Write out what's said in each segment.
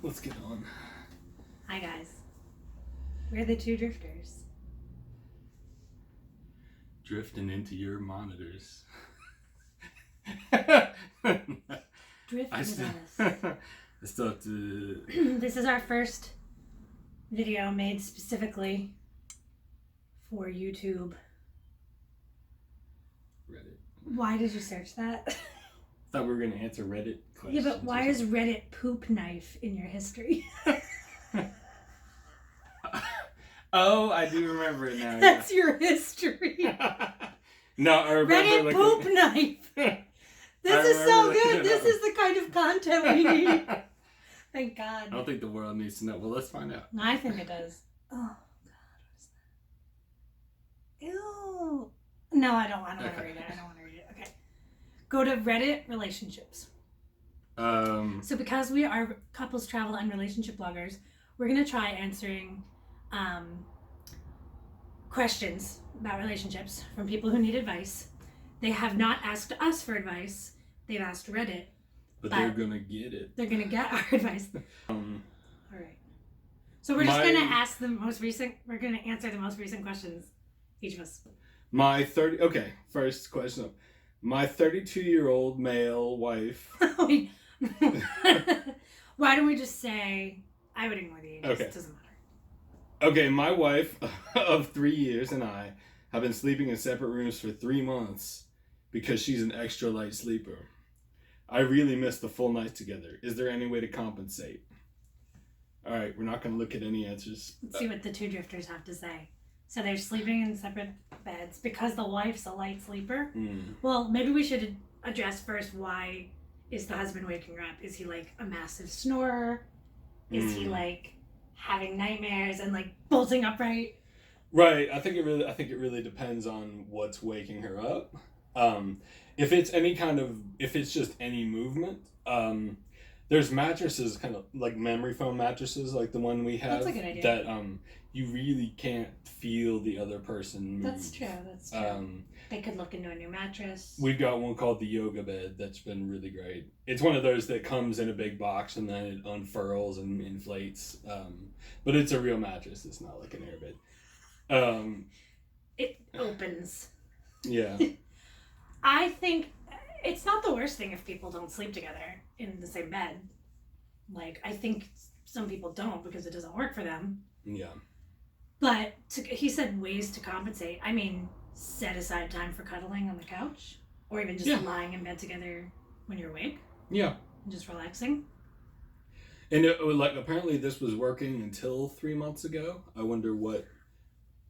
Let's get on. Hi guys. We're the two drifters. Drifting into your monitors. Drift with us. I still have to... This is our first video made specifically for YouTube. Reddit. Why did you search that? Thought we were going to answer Reddit questions. Yeah, but why is Reddit poop knife in your history? Oh, I do remember it now. That's your history. No, I remember Reddit poop knife. This is so good. This is the kind of content we need. Thank God. I don't think the world needs to know. Well, let's find out. I think it does. Oh, God. What is that? Ew. No, I don't want to read it. I don't want to read it. Okay. Go to Reddit relationships. So because we are couples travel and relationship bloggers, we're going to try answering questions about relationships from people who need advice. They have not asked us for advice. They've asked Reddit. But they're going to get it. They're going to get our advice. All right. So we're just going to ask we're going to answer the most recent questions, each of us. First question up. My 32-year-old male wife. Wait. Why don't we just say, I would ignore the ages. Okay. It doesn't matter. Okay, my wife of 3 years and I have been sleeping in separate rooms for 3 months because she's an extra light sleeper. I really miss the full night together. Is there any way to compensate? All right, we're not going to look at any answers. Let's see what the two drifters have to say. So they're sleeping in separate beds because the wife's a light sleeper. Well, maybe we should address first, why is the husband waking her up? Is he like a massive snorer? Is he like having nightmares and like bolting upright? Right. I think it really depends on what's waking her up. If it's just any movement, there's mattresses, kind of like memory foam mattresses, like the one we have. That's a good idea. That you really can't feel the other person move. That's true. They could look into a new mattress. We've got one called the yoga bed that's been really great. It's one of those that comes in a big box and then it unfurls and inflates. But it's a real mattress. It's not like an airbed. It opens. Yeah. I think it's not the worst thing if people don't sleep together in the same bed. Like, I think some people don't because it doesn't work for them. Yeah. But he said ways to compensate. I mean, set aside time for cuddling on the couch, or even just lying in bed together when you're awake. Yeah. And just relaxing. And apparently this was working until 3 months ago. I wonder what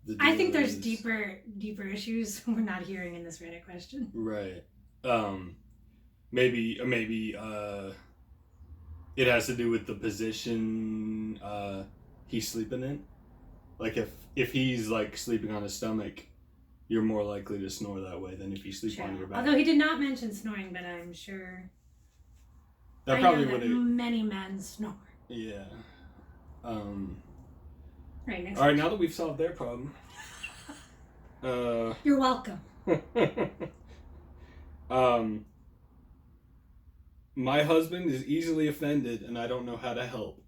the deal I think there's is. deeper issues we're not hearing in this Reddit question. Right. Maybe it has to do with the position he's sleeping in. Like if he's like sleeping on his stomach, you're more likely to snore that way than if you sleep on your back. Although he did not mention snoring, but I'm sure that probably would many men snore. Yeah. Right, next all right, now that we've solved their problem. You're welcome. My husband is easily offended and I don't know how to help.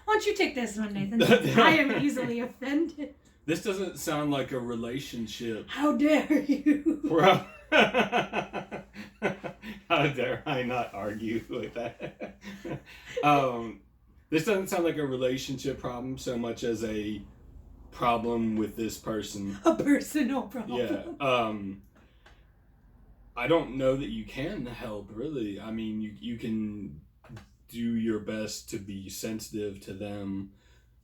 Why don't you take this one, Nathan? I am easily offended. This doesn't sound like a relationship. How dare you? How dare I not argue with that? This doesn't sound like a relationship problem so much as a problem with this person. A personal problem. Yeah. I don't know that you can help, really. I mean, you can do your best to be sensitive to them,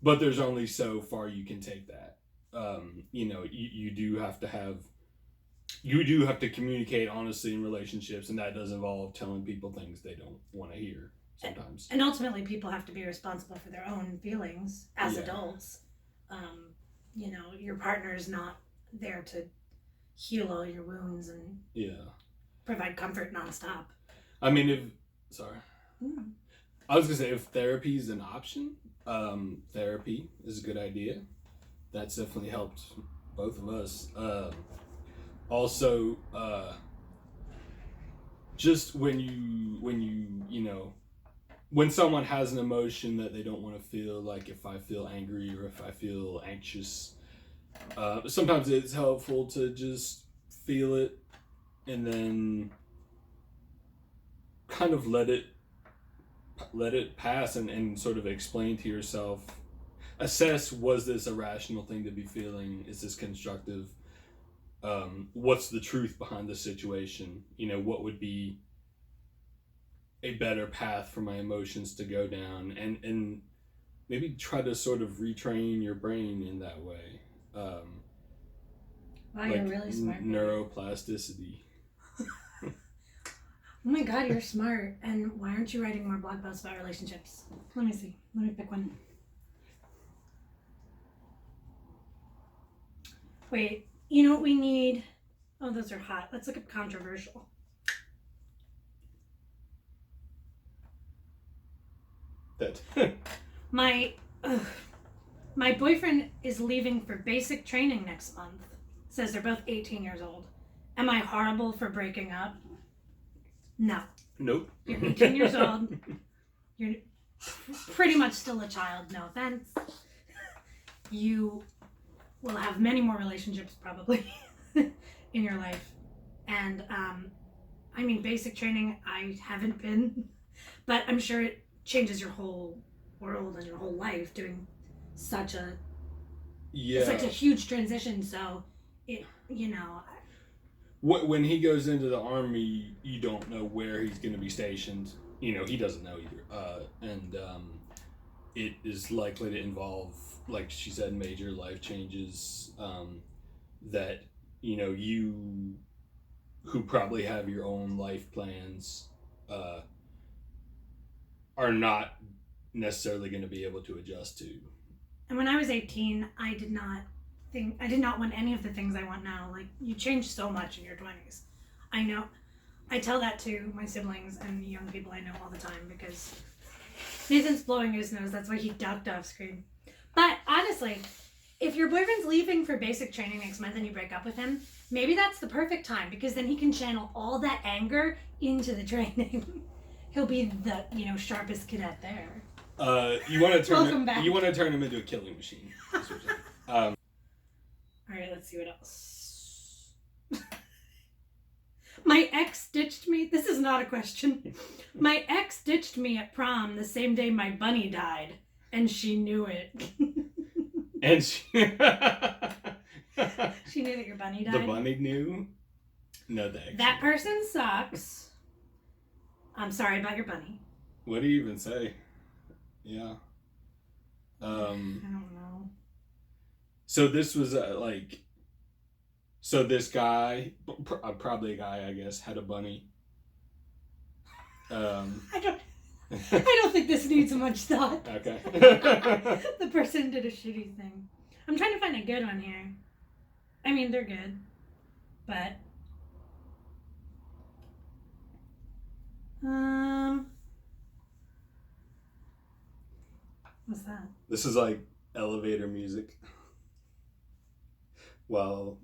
but there's only so far you can take that. You do have to communicate honestly in relationships, and that does involve telling people things they don't want to hear sometimes. And ultimately, people have to be responsible for their own feelings as adults. Your partner is not there to heal all your wounds and provide comfort nonstop. I mean, I was gonna say, if therapy is an option, therapy is a good idea. That's definitely helped both of us. Also, just when you when someone has an emotion that they don't want to feel, like if I feel angry or if I feel anxious, sometimes it's helpful to just feel it and then kind of let it pass and sort of explain to yourself, assess, was this a rational thing to be feeling? Is this constructive? What's the truth behind the situation? What would be a better path for my emotions to go down, and maybe try to sort of retrain your brain in that way. Wow, you're really smart. Neuroplasticity. Oh my god, you're smart. And why aren't you writing more blog posts about relationships? Let me see. Let me pick one. Wait, you know what we need? Oh, those are hot. Let's look at controversial. That. My boyfriend is leaving for basic training next month. Says they're both 18 years old. Am I horrible for breaking up? No. Nope. You're 18 years old. You're pretty much still a child, no offense. You will have many more relationships probably in your life. And I mean, basic training, I haven't been, but I'm sure it changes your whole world and your whole life doing such a huge transition. So it, when he goes into the army, you don't know where he's going to be stationed. He doesn't know either. And it is likely to involve, like she said, major life changes that, you who probably have your own life plans are not necessarily going to be able to adjust to. And when I was 18, I did not want any of the things I want now. Like, you change so much in your 20s. I know. I tell that to my siblings and young people I know all the time because Nathan's blowing his nose. That's why he ducked off screen. But honestly, if your boyfriend's leaving for basic training next month and you break up with him, maybe that's the perfect time because then he can channel all that anger into the training. He'll be the, sharpest cadet there. You want to turn Welcome back. You want to turn him into a killing machine. All right, let's see what else. My ex ditched me. This is not a question. My ex ditched me at prom the same day my bunny died, and she knew it. And she knew that your bunny died? The bunny knew? No, thanks. That person sucks. I'm sorry about your bunny. What do you even say? Yeah. I don't know. So this was so this guy, probably a guy, I guess, had a bunny. I don't think this needs much thought. Okay. The person did a shitty thing. I'm trying to find a good one here. I mean, they're good, but what's that? This is like elevator music while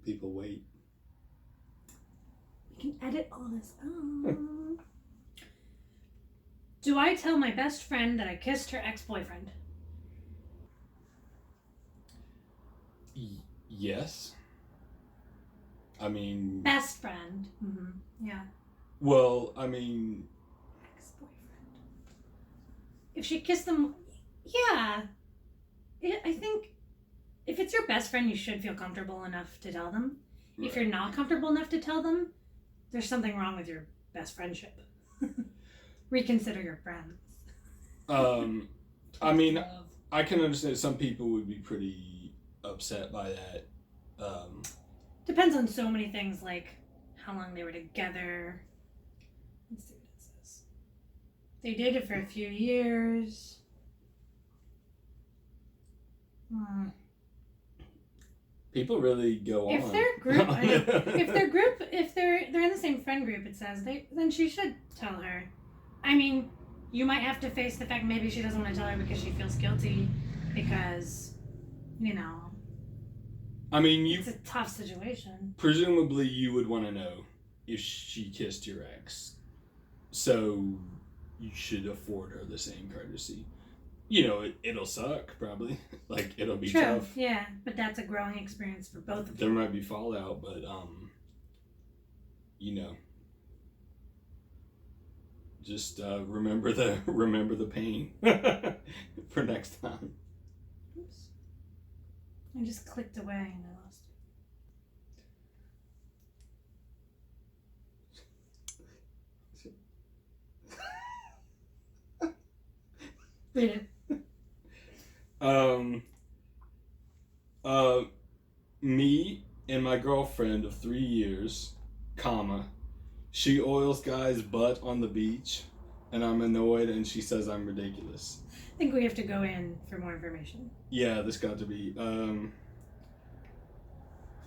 people wait. We can edit all this out. Do I tell my best friend that I kissed her ex-boyfriend? Yes. I mean... Best friend. Mm-hmm. Yeah. Well, I mean... Ex-boyfriend. If she kissed them... Yeah. I think if it's your best friend, you should feel comfortable enough to tell them. Right. If you're not comfortable enough to tell them, there's something wrong with your best friendship. Reconsider your friends. I mean, I can understand some people would be pretty upset by that. Depends on so many things, like how long they were together. Let's see what it says. They dated for a few years. People really go on. If they're in the same friend group, it says then she should tell her. I mean, you might have to face the fact maybe she doesn't want to tell her because she feels guilty because, I mean, it's a tough situation. Presumably, you would want to know if she kissed your ex. So, you should afford her the same courtesy. You know, it'll suck, probably. Like, it'll be True. tough. Yeah, but that's a growing experience for both of There you. might be fallout, but, you know, just remember the pain for next time. Oops. I just clicked away and I lost it. Read it. Me and my girlfriend of 3 years, she oils guy's butt on the beach, and I'm annoyed, and she says I'm ridiculous. I think we have to go in for more information. Yeah, this got to be.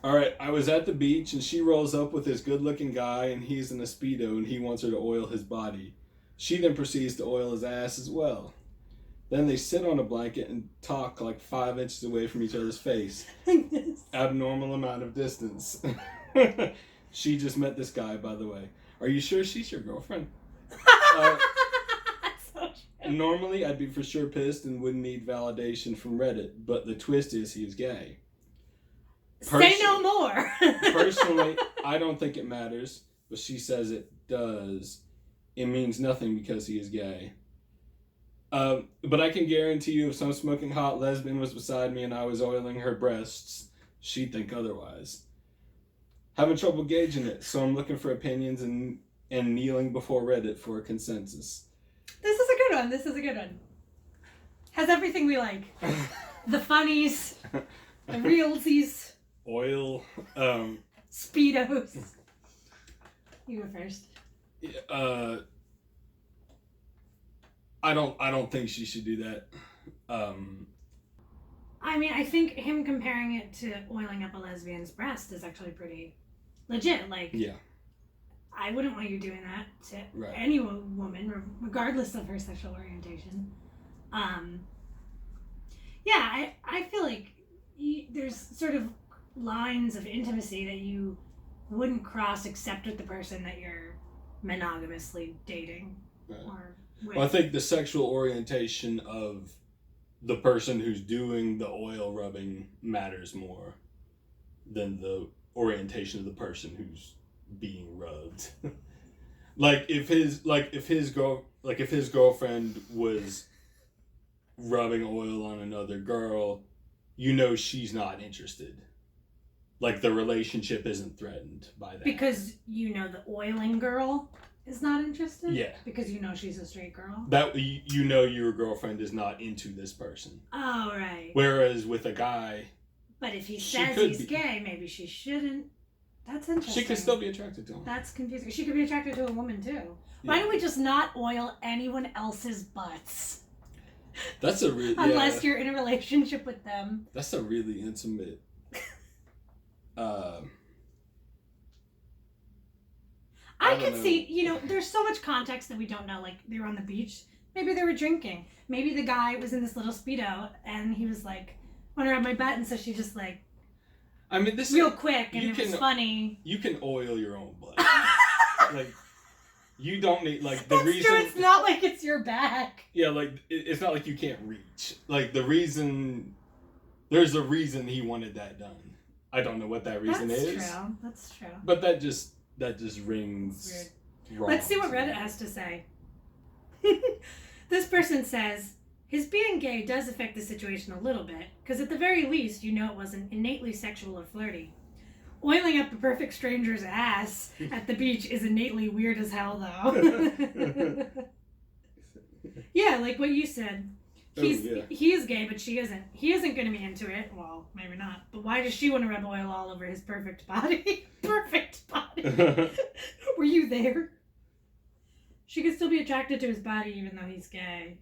Alright, I was at the beach, and she rolls up with this good-looking guy, and he's in a Speedo, and he wants her to oil his body. She then proceeds to oil his ass as well. Then they sit on a blanket and talk like 5 inches away from each other's face. Abnormal amount of distance. She just met this guy, by the way. Are you sure she's your girlfriend? So true. Normally, I'd be for sure pissed and wouldn't need validation from Reddit, but the twist is he is gay. Say no more. Personally, I don't think it matters, but she says it does. It means nothing because he is gay. But I can guarantee you if some smoking hot lesbian was beside me and I was oiling her breasts, she'd think otherwise. Having trouble gauging it, so I'm looking for opinions and kneeling before Reddit for a consensus. This is a good one. Has everything we like. The funnies, the realsies, Oil, Speedos. You go first. I don't think she should do that. I mean, I think him comparing it to oiling up a lesbian's breast is actually pretty legit. Like, Yeah. I wouldn't want you doing that to Right. any woman, regardless of her sexual orientation. Yeah, I feel like there's sort of lines of intimacy that you wouldn't cross except with the person that you're monogamously dating. Right. Or with. Well, I think the sexual orientation of the person who's doing the oil rubbing matters more than the orientation of the person who's being rubbed. if his girlfriend was rubbing oil on another girl, you know she's not interested. Like, the relationship isn't threatened by that. Because you know the oiling girl is not interested? Yeah. Because you know she's a straight girl? That you know your girlfriend is not into this person. Oh, right. Whereas with a guy... But if he says he's gay, maybe she shouldn't. That's interesting. She could still be attracted to him. That's confusing. She could be attracted to a woman, too. Yeah. Why don't we just not oil anyone else's butts? That's a really... Unless you're in a relationship with them. That's a really intimate... I could see, there's so much context that we don't know. Like, they were on the beach. Maybe they were drinking. Maybe the guy was in this little Speedo and he was like, want to rub my butt? And so she just like, I mean, this real quick, and it was funny. You can oil your own butt. Like, you don't need, like, the That's reason... true, it's not like it's your back. Yeah, like, it's not like you can't reach. Like, there's a reason he wanted that done. I don't know what that reason is. That's true. But that just rings wrong. Let's see what Reddit has to say. This person says, his being gay does affect the situation a little bit, because at the very least, you know it wasn't innately sexual or flirty. Oiling up a perfect stranger's ass at the beach is innately weird as hell, though. Yeah, like what you said. He is gay, but she isn't. He isn't going to be into it. Well, maybe not. But why does she want to rub oil all over his perfect body? Perfect body. Were you there? She could still be attracted to his body even though he's gay.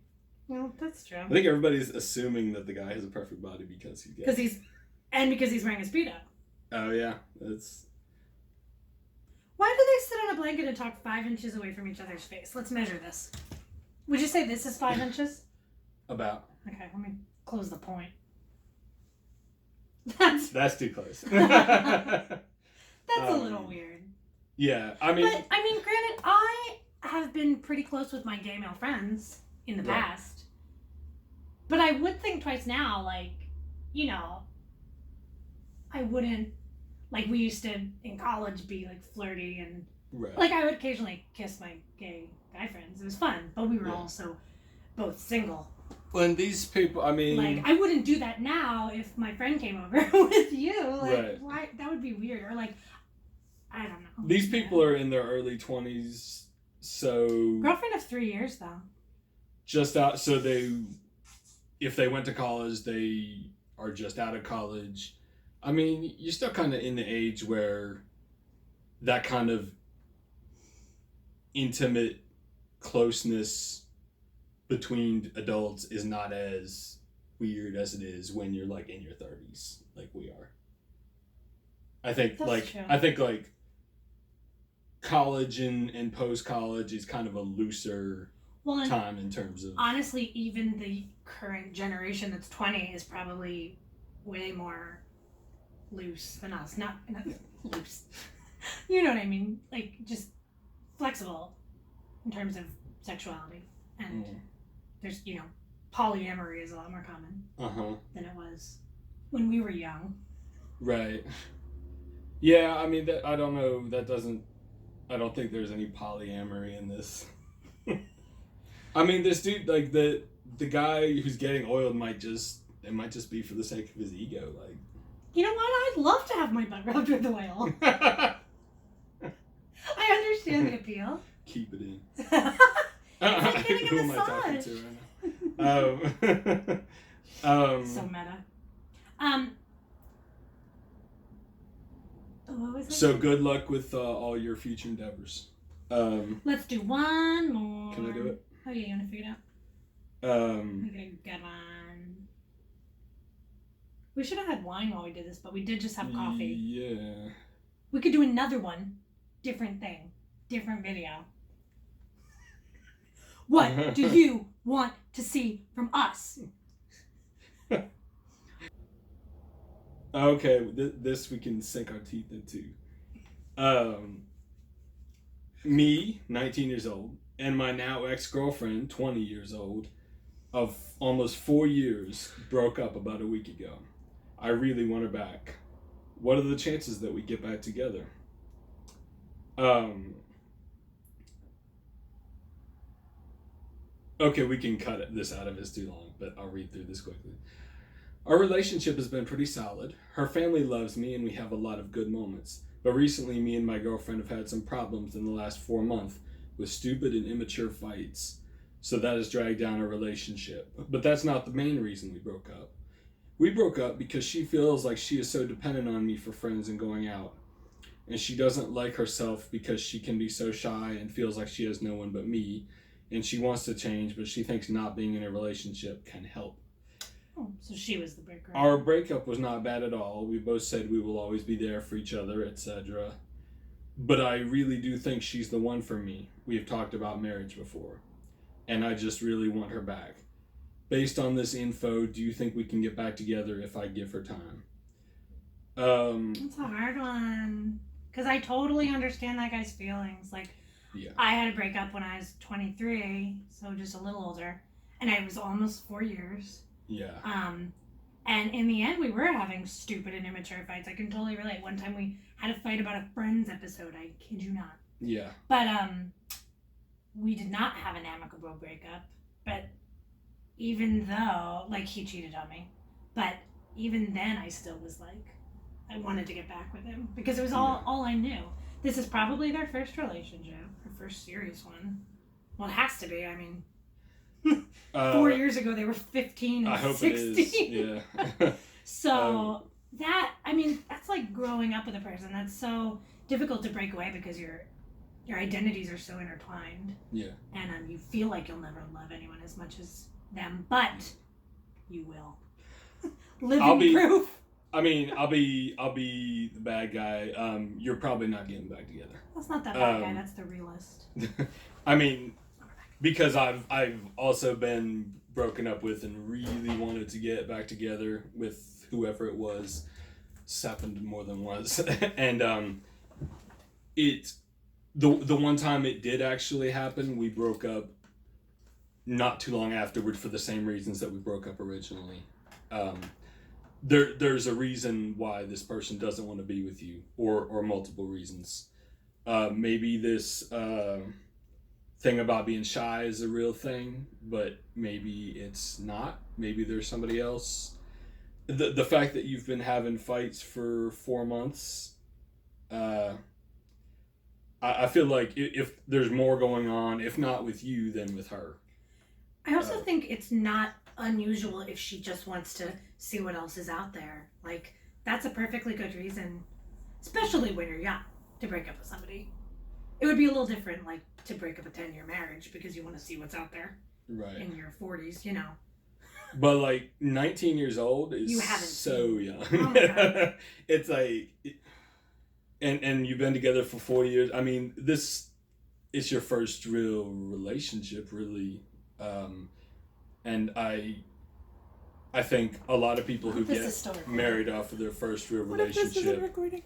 Well, that's true. I think everybody's assuming that the guy has a perfect body because he's gay. Because he's wearing a Speedo. Oh, yeah. That's... Why do they sit on a blanket and talk 5 inches away from each other's face? Let's measure this. Would you say this is 5 inches? About. Okay, let me close the point. That's too close. That's a little weird. Yeah, I mean... But, granted, I have been pretty close with my gay male friends in the Right. past. But I would think twice now, like, you know, I wouldn't, like, we used to, in college, be, like, flirty and, Right. like, I would occasionally kiss my gay guy friends. It was fun, but we were Yeah. also both single. Well, and these people, I mean... Like, I wouldn't do that now if my friend came over with you. Like, Right. why? That would be weird. Or, like, I don't know. These people are in their early 20s, so... Girlfriend of 3 years, though. Just out, so if they went to college, they are just out of college. I mean, you're still kind of in the age where that kind of intimate closeness between adults is not as weird as it is when you're like in your 30s, like we are. I think That's true. like college and post college is kind of a looser time in terms of... Honestly, even the current generation that's 20 is probably way more loose than us. Not loose. You know what I mean? Like, just flexible in terms of sexuality. And there's, you know, polyamory is a lot more common than it was when we were young. Right. Yeah, I mean, I don't know. I don't think there's any polyamory in this. I mean, this dude, like, the guy who's getting oiled might just be for the sake of his ego, like. You know what? I'd love to have my butt rubbed with oil. I understand the appeal. Keep it in. It's like getting Who a am I talking massage. to right now? So meta. What was it? So good luck with all your future endeavors. Let's do one more. Can I do it? Oh yeah, you want to figure it out? Let me get a good one. We should have had wine while we did this, but we did just have coffee. Yeah. We could do another one. Different thing. Different video. What do you want to see from us? Okay, this we can sink our teeth into. Me, 19 years old, and my now ex-girlfriend, 20 years old, of almost 4 years, broke up about a week ago. I really want her back. What are the chances that we get back together? Okay, we can cut this out if it's too long, but I'll read through this quickly. Our relationship has been pretty solid. Her family loves me and we have a lot of good moments. But recently, me and my girlfriend have had some problems in the last 4 months with stupid and immature fights. So that has dragged down our relationship. But that's not the main reason we broke up. We broke up because she feels like she is so dependent on me for friends and going out. And she doesn't like herself because she can be so shy and feels like she has no one but me. And she wants to change, but she thinks not being in a relationship can help. Oh, so she was the breaker. Our breakup was not bad at all. We both said we will always be there for each other, etc. But I really do think she's the one for me. We have talked about marriage before. And I just really want her back. Based on this info, do you think we can get back together if I give her time? It's a hard one. Because I totally understand that guy's feelings. Like, yeah. I had a breakup when I was 23, so just a little older. And it was almost 4 years. Yeah. And in the end, we were having stupid and immature fights. I can totally relate. One time we had a fight about a Friends episode. I kid you not. Yeah. But we did not have an amicable breakup. But even though, like, he cheated on me. But even then, I still was like, I wanted to get back with him. Because it was all I knew. This is probably their first relationship. Their first serious one. Well, it has to be. I mean... 4 years ago, they were 15 and I hope 16. it is. Yeah. So that's like growing up with a person. That's so difficult to break away because your identities are so intertwined. Yeah. And you feel like you'll never love anyone as much as them, but you will. Living proof. I mean, I'll be the bad guy. You're probably not getting back together. That's not that bad guy. That's the realist. I mean. Because I've also been broken up with and really wanted to get back together with whoever it was. It's happened more than once. And the one time it did actually happen, we broke up not too long afterward for the same reasons that we broke up originally. Um, there's a reason why this person doesn't want to be with you, or multiple reasons. Maybe this thing about being shy is a real thing, but maybe it's not. Maybe there's somebody else. The fact that you've been having fights for 4 months, I feel like if there's more going on, if not with you, then with her. I also think it's not unusual if she just wants to see what else is out there. Like, that's a perfectly good reason, especially when you're young, to break up with somebody. It would be a little different, like, to break up a 10-year marriage because you want to see what's out there Right. in your 40s, you know. But, like, 19 years old is You haven't so seen. young. Oh my God. It's like... And you've been together for 4 years. I mean, this is your first real relationship, really. And I think a lot of people who get married off of their first real relationship. What if this isn't recording?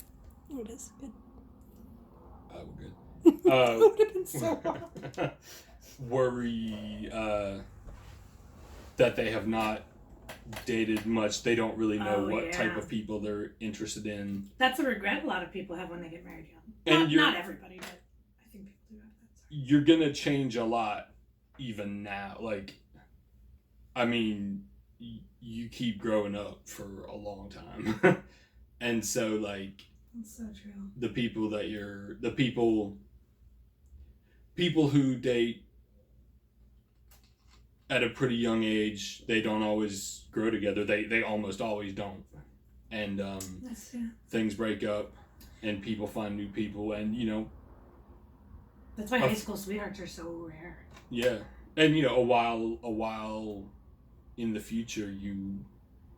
Oh, it is. Good. We're good. It would have been so hard. Worry that they have not dated much. They don't really know what type of people they're interested in. That's a regret a lot of people have when they get married young. And not everybody, but I think people do have that. You're gonna change a lot even now. Like, I mean, you keep growing up for a long time. And so, like, that's so true. The people who date at a pretty young age, they don't always grow together. They almost always don't. And things break up and people find new people, and that's why high school sweethearts are so rare. Yeah. And a while in the future, you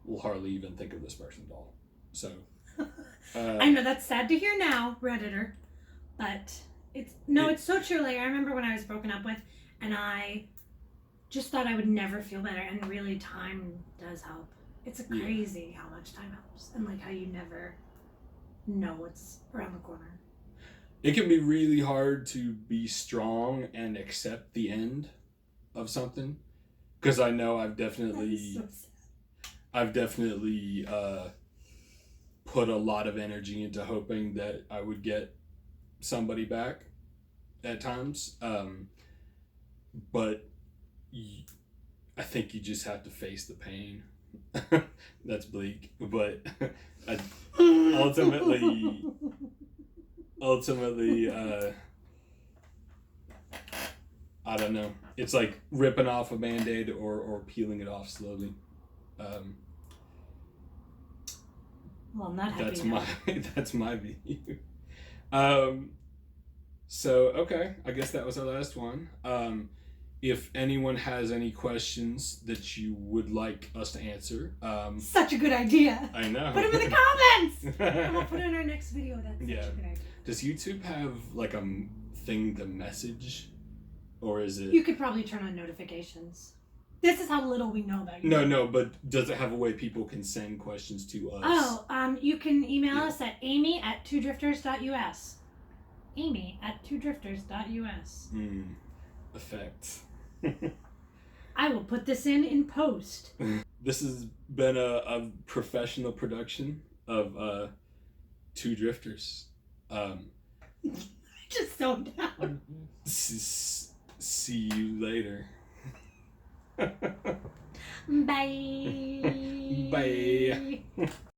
will hardly even think of this person at all. So I know that's sad to hear now, Redditor, but it's so true. Like, I remember when I was broken up with, and I just thought I would never feel better, and really time does help. It's crazy how much time helps, and like how you never know what's around the corner. It can be really hard to be strong and accept the end of something, because I know I've definitely put a lot of energy into hoping that I would get somebody back at times, but I think you just have to face the pain. That's bleak, but ultimately, I don't know. It's like ripping off a Band-Aid or peeling it off slowly. Well, I'm not happy. That's my view. So okay, I guess that was our last one. If anyone has any questions that you would like us to answer, such a good idea. I know. Put them in the comments. And we'll put it in our next video. That's such a good idea. Does YouTube have like a thing to message, or is it? You could probably turn on notifications. This is how little we know about you. No, but does it have a way people can send questions to us? Oh, you can email us at amy@twodrifters.us. amy@twodrifters.us. Effect. I will put this in post. This has been a professional production of Two Drifters. Just so down. See you later. Bye. Bye.